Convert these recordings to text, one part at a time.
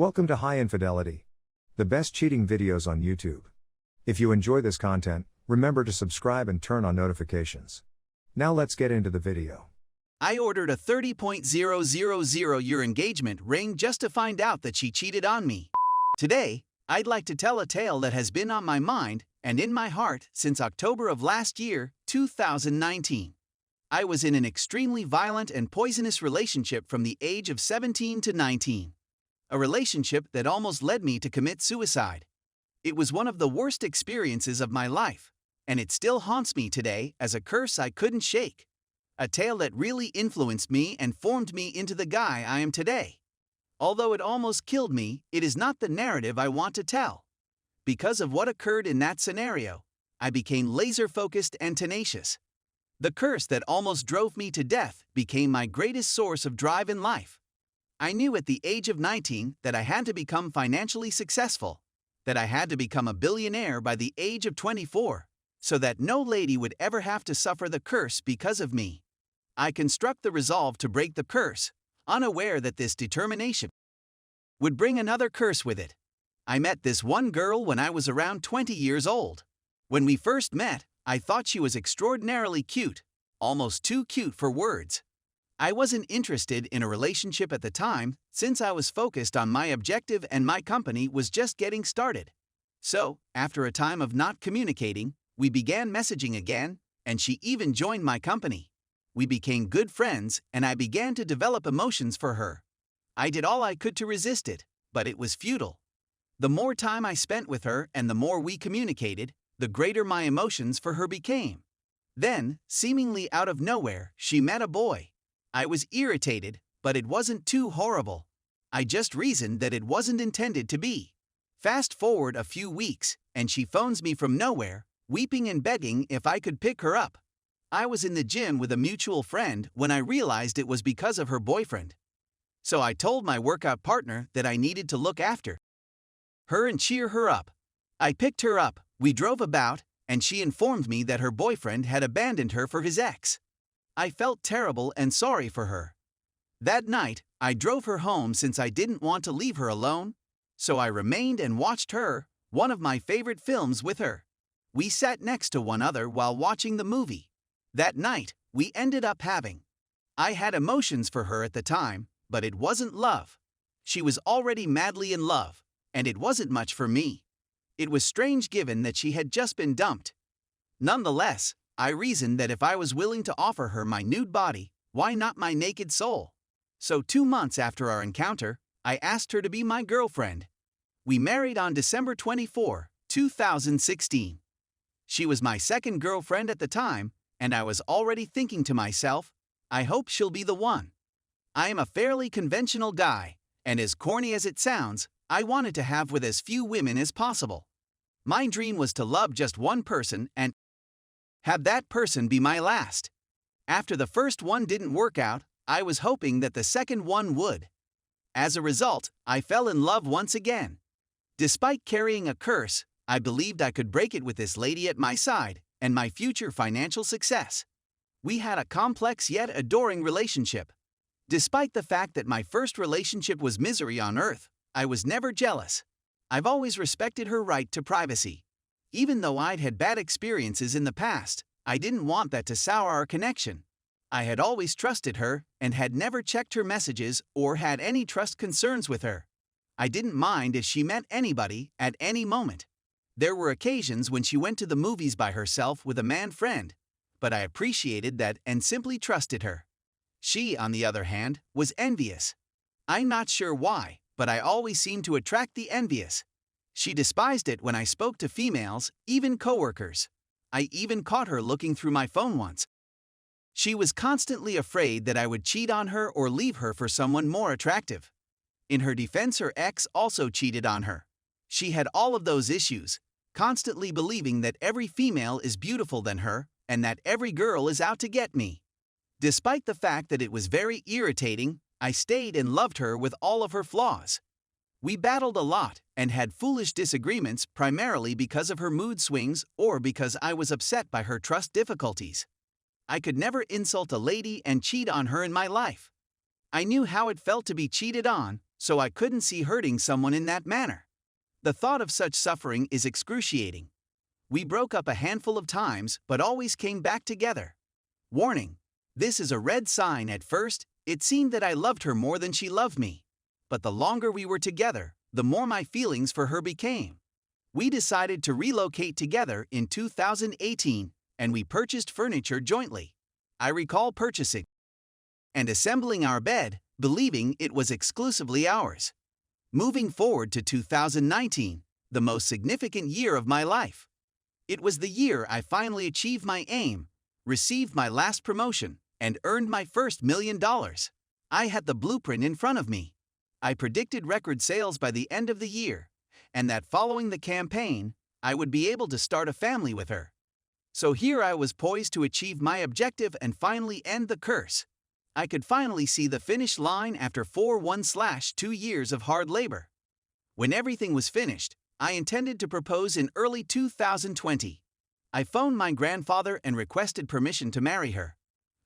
Welcome to High Infidelity, the best cheating videos on YouTube. If you enjoy this content, remember to subscribe and turn on notifications. Now let's get into the video. I ordered a 30.000 engagement ring just to find out that she cheated on me. Today, I'd like to tell a tale that has been on my mind and in my heart since October of last year, 2019. I was in an extremely violent and poisonous relationship from the age of 17 to 19. A relationship that almost led me to commit suicide. It was one of the worst experiences of my life, and it still haunts me today as a curse I couldn't shake. A tale that really influenced me and formed me into the guy I am today. Although it almost killed me, it is not the narrative I want to tell. Because of what occurred in that scenario, I became laser-focused and tenacious. The curse that almost drove me to death became my greatest source of drive in life. I knew at the age of 19 that I had to become financially successful, that I had to become a billionaire by the age of 24, so that no lady would ever have to suffer the curse because of me. I construct the resolve to break the curse, unaware that this determination would bring another curse with it. I met this one girl when I was around 20 years old. When we first met, I thought she was extraordinarily cute, almost too cute for words. I wasn't interested in a relationship at the time, since I was focused on my objective and my company was just getting started. So, after a time of not communicating, we began messaging again, and she even joined my company. We became good friends, and I began to develop emotions for her. I did all I could to resist it, but it was futile. The more time I spent with her and the more we communicated, the greater my emotions for her became. Then, seemingly out of nowhere, she met a boy. I was irritated, but it wasn't too horrible. I just reasoned that it wasn't intended to be. Fast forward a few weeks, and she phones me from nowhere, weeping and begging if I could pick her up. I was in the gym with a mutual friend when I realized it was because of her boyfriend. So I told my workout partner that I needed to look after her and cheer her up. I picked her up, we drove about, and she informed me that her boyfriend had abandoned her for his ex. I felt terrible and sorry for her. That night, I drove her home since I didn't want to leave her alone, so I remained and watched her, one of my favorite films, with her. We sat next to one another while watching the movie. That night, we ended up having. I had emotions for her at the time, but it wasn't love. She was already madly in love, and it wasn't much for me. It was strange given that she had just been dumped. Nonetheless, I reasoned that if I was willing to offer her my nude body, why not my naked soul? So 2 months after our encounter, I asked her to be my girlfriend. We married on December 24, 2016. She was my second girlfriend at the time, and I was already thinking to myself, I hope she'll be the one. I am a fairly conventional guy, and as corny as it sounds, I wanted to have with as few women as possible. My dream was to love just one person and have that person be my last. After the first one didn't work out, I was hoping that the second one would. As a result, I fell in love once again. Despite carrying a curse, I believed I could break it with this lady at my side and my future financial success. We had a complex yet adoring relationship. Despite the fact that my first relationship was misery on earth, I was never jealous. I've always respected her right to privacy. Even though I'd had bad experiences in the past, I didn't want that to sour our connection. I had always trusted her and had never checked her messages or had any trust concerns with her. I didn't mind if she met anybody at any moment. There were occasions when she went to the movies by herself with a man friend, but I appreciated that and simply trusted her. She, on the other hand, was envious. I'm not sure why, but I always seemed to attract the envious. She despised it when I spoke to females, even coworkers. I even caught her looking through my phone once. She was constantly afraid that I would cheat on her or leave her for someone more attractive. In her defense, her ex also cheated on her. She had all of those issues, constantly believing that every female is beautiful than her and that every girl is out to get me. Despite the fact that it was very irritating, I stayed and loved her with all of her flaws. We battled a lot and had foolish disagreements primarily because of her mood swings or because I was upset by her trust difficulties. I could never insult a lady and cheat on her in my life. I knew how it felt to be cheated on, so I couldn't see hurting someone in that manner. The thought of such suffering is excruciating. We broke up a handful of times but always came back together. Warning: this is a red sign. At first, it seemed that I loved her more than she loved me. But the longer we were together, the more my feelings for her became. We decided to relocate together in 2018, and we purchased furniture jointly. I recall purchasing and assembling our bed, believing it was exclusively ours. Moving forward to 2019, the most significant year of my life. It was the year I finally achieved my aim, received my last promotion, and earned my first $1 million. I had the blueprint in front of me. I predicted record sales by the end of the year, and that following the campaign, I would be able to start a family with her. So here I was poised to achieve my objective and finally end the curse. I could finally see the finish line after 2 years of hard labor. When everything was finished, I intended to propose in early 2020. I phoned my grandfather and requested permission to marry her.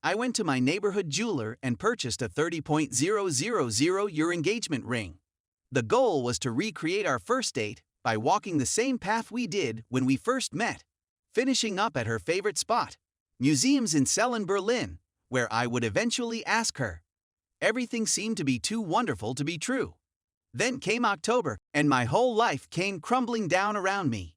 I went to my neighborhood jeweler and purchased a 30.000 engagement ring. The goal was to recreate our first date by walking the same path we did when we first met, finishing up at her favorite spot, museums in Celle in Berlin, where I would eventually ask her. Everything seemed to be too wonderful to be true. Then came October, and my whole life came crumbling down around me.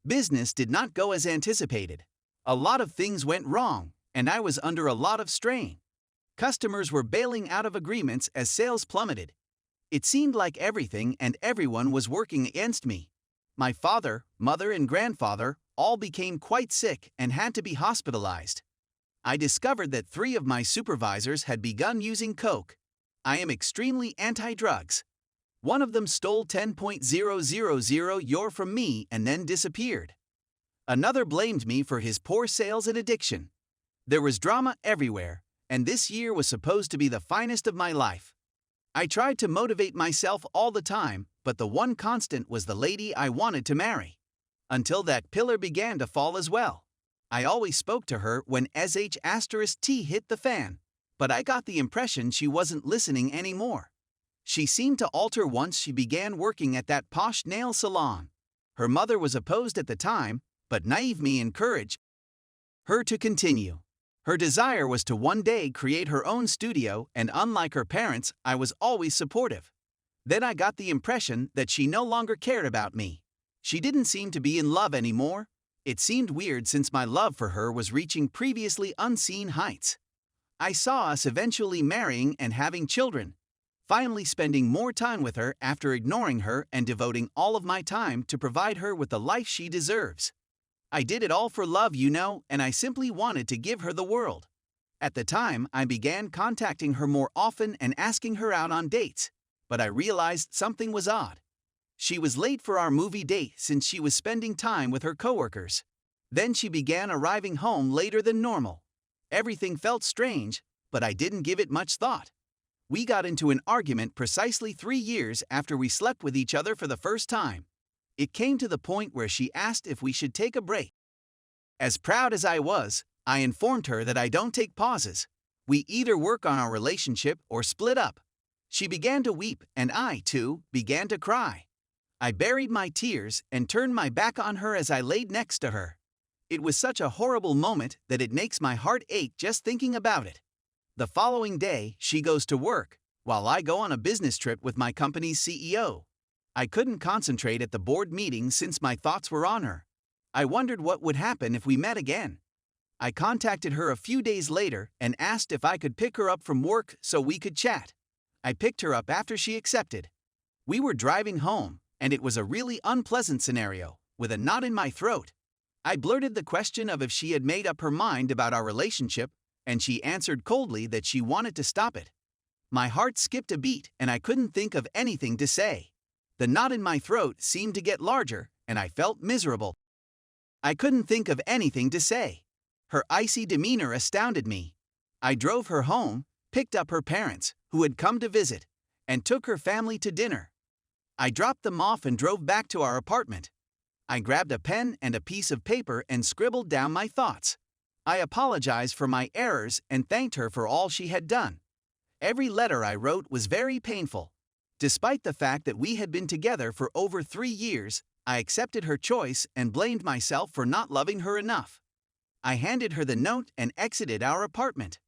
Business did not go as anticipated. A lot of things went wrong, and I was under a lot of strain. Customers were bailing out of agreements as sales plummeted. It seemed like everything and everyone was working against me. My father, mother, and grandfather all became quite sick and had to be hospitalized. I discovered that 3 of my supervisors had begun using coke. I am extremely anti-drugs. One of them stole 10.000 euro from me and then disappeared. Another blamed me for his poor sales and addiction. There was drama everywhere, and this year was supposed to be the finest of my life. I tried to motivate myself all the time, but the one constant was the lady I wanted to marry. Until that pillar began to fall as well. I always spoke to her when *T hit the fan, but I got the impression she wasn't listening anymore. She seemed to alter once she began working at that posh nail salon. Her mother was opposed at the time, but naive me encouraged her to continue. Her desire was to one day create her own studio, and unlike her parents, I was always supportive. Then I got the impression that she no longer cared about me. She didn't seem to be in love anymore. It seemed weird since my love for her was reaching previously unseen heights. I saw us eventually marrying and having children, finally spending more time with her after ignoring her and devoting all of my time to provide her with the life she deserves. I did it all for love, and I simply wanted to give her the world. At the time, I began contacting her more often and asking her out on dates, but I realized something was odd. She was late for our movie date since she was spending time with her coworkers. Then she began arriving home later than normal. Everything felt strange, but I didn't give it much thought. We got into an argument precisely 3 years after we slept with each other for the first time. It came to the point where she asked if we should take a break. As proud as I was, I informed her that I don't take pauses. We either work on our relationship or split up. She began to weep, and I, too, began to cry. I buried my tears and turned my back on her as I laid next to her. It was such a horrible moment that it makes my heart ache just thinking about it. The following day, she goes to work, while I go on a business trip with my company's CEO. I couldn't concentrate at the board meeting since my thoughts were on her. I wondered what would happen if we met again. I contacted her a few days later and asked if I could pick her up from work so we could chat. I picked her up after she accepted. We were driving home, and it was a really unpleasant scenario, with a knot in my throat. I blurted the question of if she had made up her mind about our relationship, and she answered coldly that she wanted to stop it. My heart skipped a beat, and I couldn't think of anything to say. The knot in my throat seemed to get larger, and I felt miserable. I couldn't think of anything to say. Her icy demeanor astounded me. I drove her home, picked up her parents, who had come to visit, and took her family to dinner. I dropped them off and drove back to our apartment. I grabbed a pen and a piece of paper and scribbled down my thoughts. I apologized for my errors and thanked her for all she had done. Every letter I wrote was very painful. Despite the fact that we had been together for over 3 years, I accepted her choice and blamed myself for not loving her enough. I handed her the note and exited our apartment.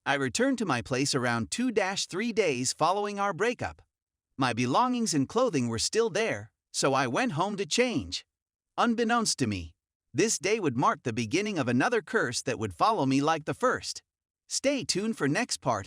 I returned to my place around 2-3 days following our breakup. My belongings and clothing were still there, so I went home to change. Unbeknownst to me, this day would mark the beginning of another curse that would follow me like the first. Stay tuned for next part.